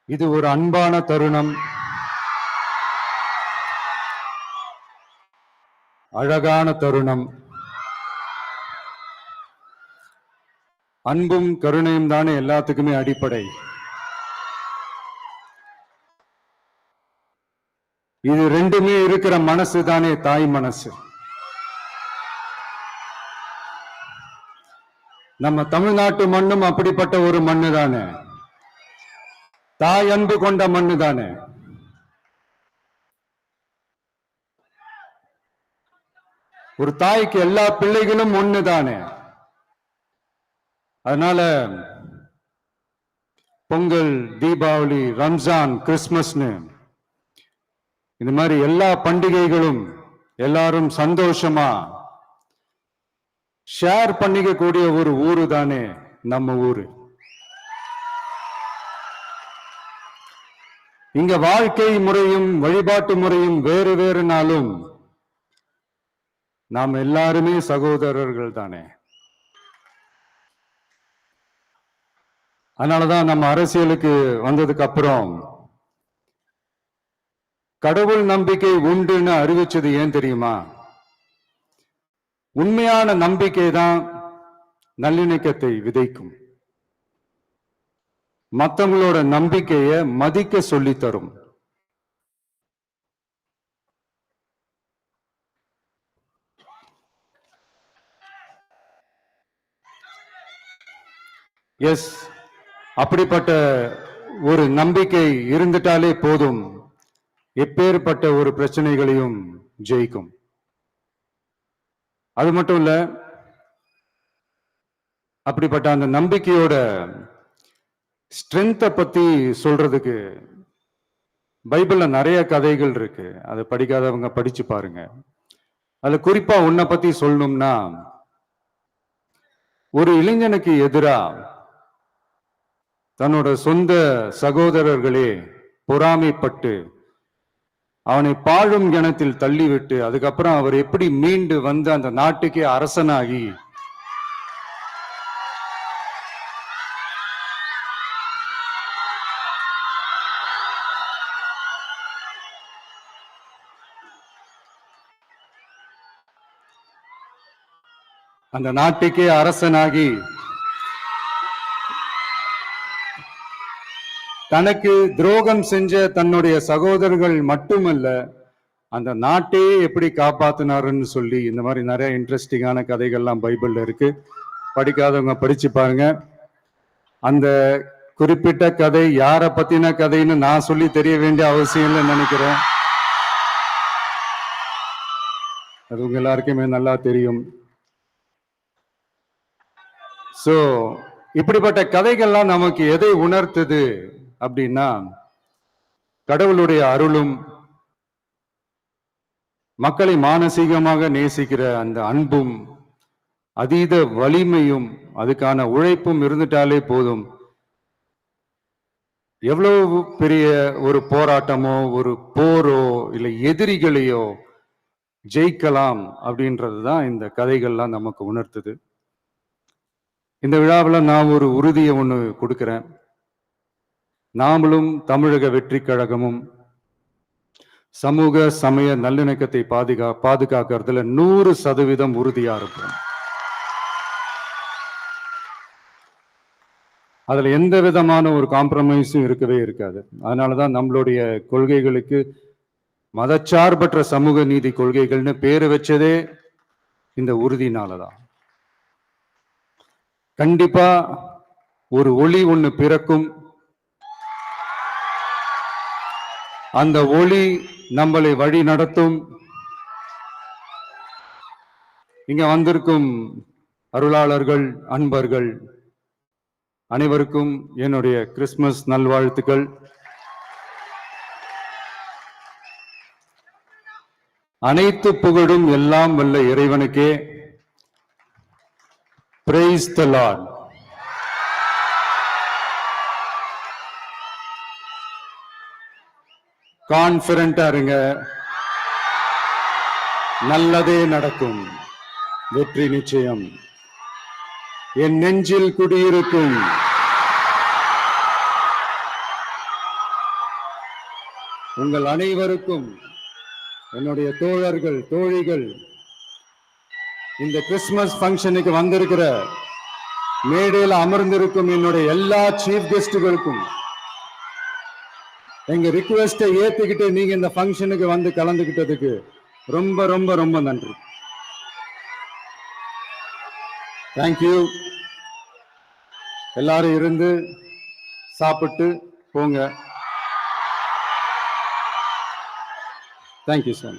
இது ஒரு அன்பான தருணம், அழகான தருணம். அன்பும் கருணையும் தானே எல்லாத்துக்குமே அடிப்படை. இது ரெண்டுமே இருக்கிற மனசு தானே தாய் மனசு. நம்ம தமிழ்நாட்டு மண்ணும் அப்படிப்பட்ட ஒரு மண்ணு தானே, தாய் அன்பு கொண்ட மண்ணு தானே. ஒரு தாய்க்கு எல்லா பிள்ளைகளும் ஒண்ணு தானே. அதனால பொங்கல், தீபாவளி, ரம்ஜான், கிறிஸ்துமஸ்னு இந்த மாதிரி எல்லா பண்டிகைகளும் எல்லாரும் சந்தோஷமா ஷேர் பண்ணிக்க கூடிய ஒரு ஊரு தானே நம்ம ஊரு. இங்க வாழ்க்கை முறையும் வழிபாட்டு முறையும் வேறு வேறுனாலும் நாம் எல்லாருமே சகோதரர்கள் தானே. அதனாலதான் நம்ம அரசியலுக்கு வந்ததுக்கு அப்புறம் கடவுள் நம்பிக்கை உண்டுன்னு அறிவிச்சது ஏன் தெரியுமா? உண்மையான நம்பிக்கை தான் நல்லிணக்கத்தை விதைக்கும், மற்றவங்களோட நம்பிக்கையை மதிக்க சொல்லி தரும். எஸ், அப்படிப்பட்ட ஒரு நம்பிக்கை இருந்துட்டாலே போதும், எப்பேற்பட்ட ஒரு பிரச்சனைகளையும் ஜெயிக்கும். அது மட்டும் இல்ல, அப்படிப்பட்ட அந்த நம்பிக்கையோட ஸ்ட்ரென்த்தை பத்தி சொல்றதுக்கு பைபிள்ல நிறைய கதைகள் இருக்கு. அதை படிக்காதவங்க படிச்சு பாருங்க. அதுல குறிப்பா உன்னை பத்தி சொல்லணும்னா, ஒரு இளைஞனுக்கு எதிரா தன்னோட சொந்த சகோதரர்களே பொறாமைப்பட்டு அவனை பாழும் கிணத்தில் தள்ளிவிட்டு அதுக்கப்புறம் அவர் எப்படி மீண்டு வந்து அந்த நாட்டுக்கே அரசனாகி அந்த நாட்டுக்கே அரசனாகி தனக்கு துரோகம் செஞ்ச தன்னுடைய சகோதரர்கள் மட்டுமல்ல, அந்த நாட்டையே எப்படி காப்பாத்தினாருன்னு சொல்லி இந்த மாதிரி நிறைய இன்ட்ரெஸ்டிங்கான கதைகள்லாம் பைபிள்ல இருக்கு. படிக்காதவங்க படிச்சு பாருங்க. அந்த குறிப்பிட்ட கதை யாரை பத்தின கதைன்னு நான் சொல்லி தெரிய வேண்டிய அவசியம் இல்லைன்னு நினைக்கிறேன். அது உங்க எல்லாருக்குமே நல்லா தெரியும். சோ இப்படிப்பட்ட கதைகள்லாம் நமக்கு எதை உணர்த்துது அப்படின்னா, கடவுளுடைய அருளும் மக்களை மானசீகமாக நேசிக்கிற அந்த அன்பும் அதீத வலிமையும் அதுக்கான உழைப்பும் இருந்துட்டாலே போதும், எவ்வளவு பெரிய ஒரு போராட்டமோ ஒரு போரோ இல்லை எதிரிகளையோ ஜெயிக்கலாம் அப்படின்றதுதான் இந்த கதைகள்லாம் நமக்கு உணர்த்துது. இந்த விழாவில் நான் ஒரு உறுதியை ஒன்று கொடுக்கிறேன். நாமளும் தமிழக வெற்றி கழகமும் சமூக சமய நல்லிணக்கத்தை பாதுகாக்கிறதுல 100% உறுதியா இருப்போம். அதுல எந்த விதமான ஒரு காம்ப்ரமைஸும் இருக்கவே இருக்காது. அதனாலதான் நம்மளுடைய கொள்கைகளுக்கு மதச்சார்பற்ற சமூக நீதி கொள்கைகள்னு பேரு வச்சதே இந்த உறுதினாலதான். கண்டிப்பா ஒரு ஒளி ஒண்ணு பிறக்கும். அந்த ஒளி நம்மளை வழி நடத்தும். இங்க வந்திருக்கும் அருளாளர்கள், அன்பர்கள் அனைவருக்கும் என்னுடைய கிறிஸ்துமஸ் நல்வாழ்த்துக்கள். அனைத்து புகழும் எல்லாம் வல்ல இறைவனுக்கே. Praise the Lord. கான்பிடண்டா இருங்க, நல்லதே நடக்கும், வெற்றி நிச்சயம். என் நெஞ்சில் குடியிருக்கும் உங்கள் அனைவருக்கும், என்னுடைய தோழர்கள் தோழிகள், இந்த கிறிஸ்துமஸ் ஃபங்க்ஷனுக்கு வந்திருக்கிற மேடையில் அமர்ந்திருக்கும் என்னுடைய எல்லா சீஃப் கெஸ்டுகளுக்கும் எங்க ரிக்வெஸ்டை ஏத்துக்கிட்டு நீங்க இந்த ஃபங்க்ஷனுக்கு வந்து கலந்துகிட்டதுக்கு ரொம்ப ரொம்ப ரொம்ப நன்றி. தேங்க்யூ. எல்லாரும் இருந்து சாப்பிட்டு போங்க. Thank you sir.